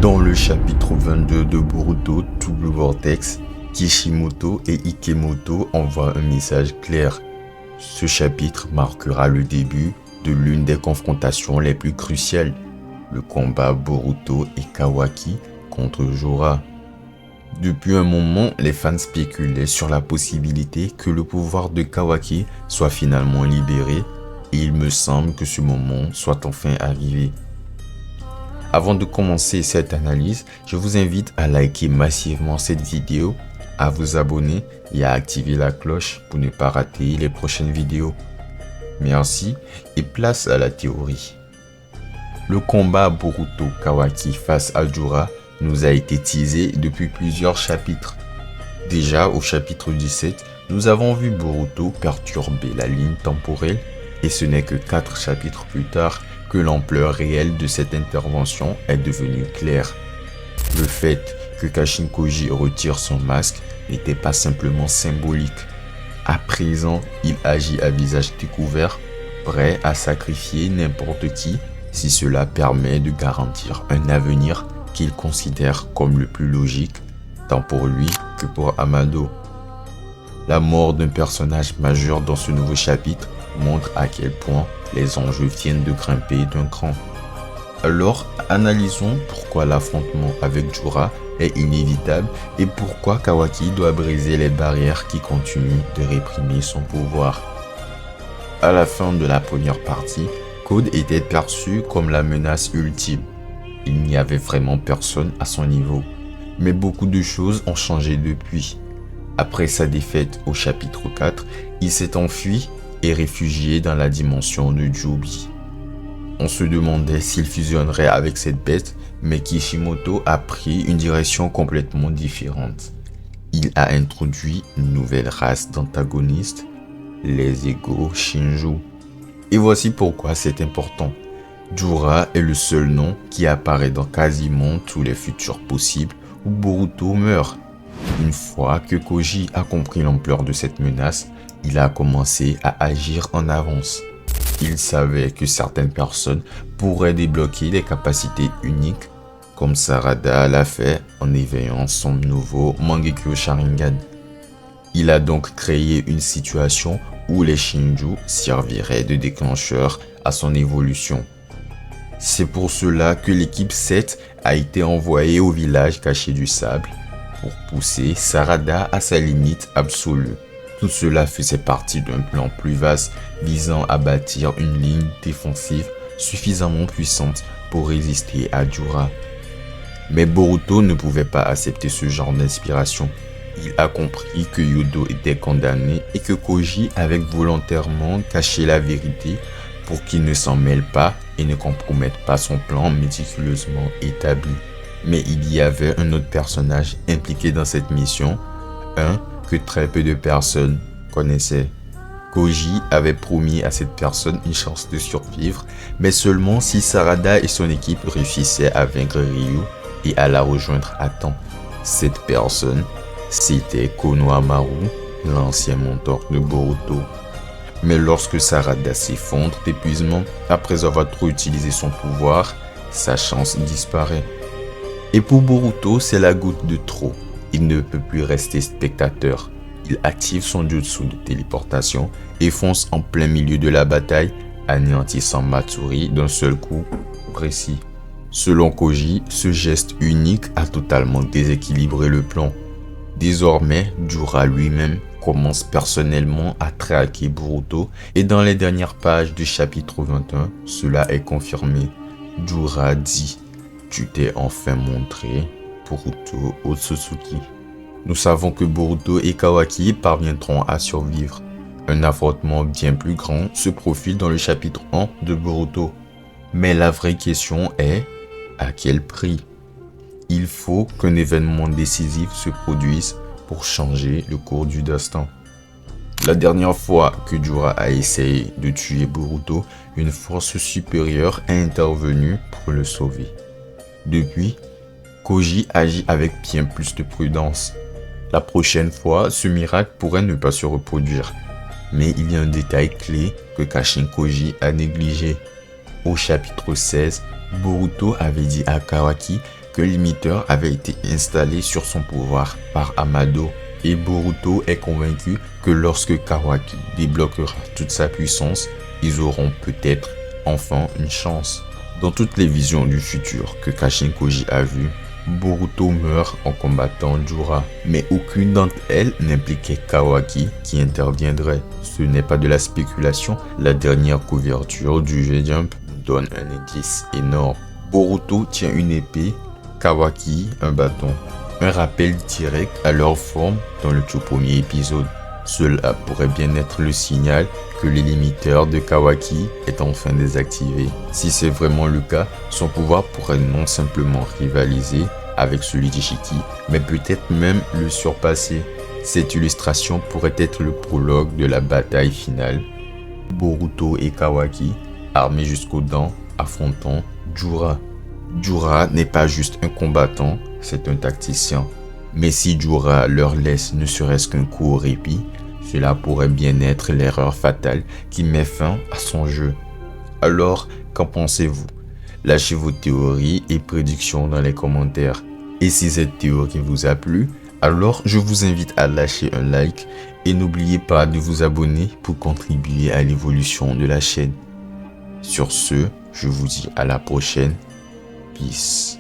Dans le chapitre 22 de Boruto Double Vortex, Kishimoto et Ikemoto envoient un message clair. Ce chapitre marquera le début de l'une des confrontations les plus cruciales, le combat Boruto et Kawaki contre Jorah. Depuis un moment, les fans spéculaient sur la possibilité que le pouvoir de Kawaki soit finalement libéré, et il me semble que ce moment soit enfin arrivé. Avant de commencer cette analyse, je vous invite à liker massivement cette vidéo, à vous abonner et à activer la cloche pour ne pas rater les prochaines vidéos. Merci et place à la théorie. Le combat Boruto-Kawaki face à Jorah nous a été teasé depuis plusieurs chapitres. Déjà au chapitre 17, nous avons vu Boruto perturber la ligne temporelle et ce n'est que 4 chapitres plus tard que l'ampleur réelle de cette intervention est devenue claire. Le fait que Kashin Koji retire son masque n'était pas simplement symbolique. À présent, il agit à visage découvert, prêt à sacrifier n'importe qui si cela permet de garantir un avenir qu'il considère comme le plus logique, tant pour lui que pour Amado. La mort d'un personnage majeur dans ce nouveau chapitre montre à quel point les enjeux viennent de grimper d'un cran. Alors, analysons pourquoi l'affrontement avec Jorah est inévitable et pourquoi Kawaki doit briser les barrières qui continuent de réprimer son pouvoir. À la fin de la première partie, Code était perçu comme la menace ultime. Il n'y avait vraiment personne à son niveau. Mais beaucoup de choses ont changé depuis. Après sa défaite au chapitre 4, il s'est enfui et réfugié dans la dimension de Jubi. On se demandait s'il fusionnerait avec cette bête, mais Kishimoto a pris une direction complètement différente. Il a introduit une nouvelle race d'antagonistes, les Ego Shinju. Et voici pourquoi c'est important. Jorah est le seul nom qui apparaît dans quasiment tous les futurs possibles où Boruto meurt. Une fois que Koji a compris l'ampleur de cette menace, il a commencé à agir en avance. Il savait que certaines personnes pourraient débloquer des capacités uniques, comme Sarada l'a fait en éveillant son nouveau Mangekyo Sharingan. Il a donc créé une situation où les Shinju serviraient de déclencheur à son évolution. C'est pour cela que l'équipe 7 a été envoyée au village caché du sable pour pousser Sarada à sa limite absolue. Tout cela faisait partie d'un plan plus vaste visant à bâtir une ligne défensive suffisamment puissante pour résister à Jorah. Mais Boruto ne pouvait pas accepter ce genre d'inspiration. Il a compris que Yodo était condamné et que Koji avait volontairement caché la vérité pour qu'il ne s'en mêle pas et ne compromette pas son plan méticuleusement établi. Mais il y avait un autre personnage impliqué dans cette mission, un que très peu de personnes connaissaient. Koji avait promis à cette personne une chance de survivre, mais seulement si Sarada et son équipe réussissaient à vaincre Ryu et à la rejoindre à temps. Cette personne, c'était Konohamaru, l'ancien mentor de Boruto. Mais lorsque Sarada s'effondre d'épuisement, après avoir trop utilisé son pouvoir, sa chance disparaît. Et pour Boruto, c'est la goutte de trop. Il ne peut plus rester spectateur. Il active son jutsu de téléportation et fonce en plein milieu de la bataille, anéantissant Matsuri d'un seul coup précis. Selon Koji, ce geste unique a totalement déséquilibré le plan. Désormais, Jorah lui-même commence personnellement à traquer Boruto et dans les dernières pages du chapitre 21, cela est confirmé. Jorah dit « Tu t'es enfin montré, Boruto Otsutsuki ». Nous savons que Boruto et Kawaki parviendront à survivre. Un affrontement bien plus grand se profile dans le chapitre 1 de Boruto. Mais la vraie question est, à quel prix ? Il faut qu'un événement décisif se produise pour changer le cours du destin. La dernière fois que Jorah a essayé de tuer Boruto, une force supérieure est intervenue pour le sauver. Depuis, Koji agit avec bien plus de prudence. La prochaine fois, ce miracle pourrait ne pas se reproduire. Mais il y a un détail clé que Kashin Koji a négligé. Au chapitre 16, Boruto avait dit à Kawaki qu'un limiteur avait été installé sur son pouvoir par Amado. Et Boruto est convaincu que lorsque Kawaki débloquera toute sa puissance, ils auront peut-être enfin une chance. Dans toutes les visions du futur que Kashin Koji a vues, Boruto meurt en combattant Jura, mais aucune d'entre elles n'impliquait Kawaki qui interviendrait. Ce n'est pas de la spéculation, la dernière couverture du J-Jump donne un indice énorme. Boruto tient une épée, Kawaki un bâton. Un rappel direct à leur forme dans le tout premier épisode. Cela pourrait bien être le signal que les limiteurs de Kawaki est enfin désactivé. Si c'est vraiment le cas, son pouvoir pourrait non simplement rivaliser avec celui d'Ishiki, mais peut-être même le surpasser. Cette illustration pourrait être le prologue de la bataille finale. Boruto et Kawaki, armés jusqu'aux dents, affrontant Jura. Jura n'est pas juste un combattant, c'est un tacticien. Mais si Jura leur laisse ne serait-ce qu'un court répit, cela pourrait bien être l'erreur fatale qui met fin à son jeu. Alors, qu'en pensez-vous? Lâchez vos théories et prédictions dans les commentaires. Et si cette théorie vous a plu, alors je vous invite à lâcher un like et n'oubliez pas de vous abonner pour contribuer à l'évolution de la chaîne. Sur ce, je vous dis à la prochaine. Peace.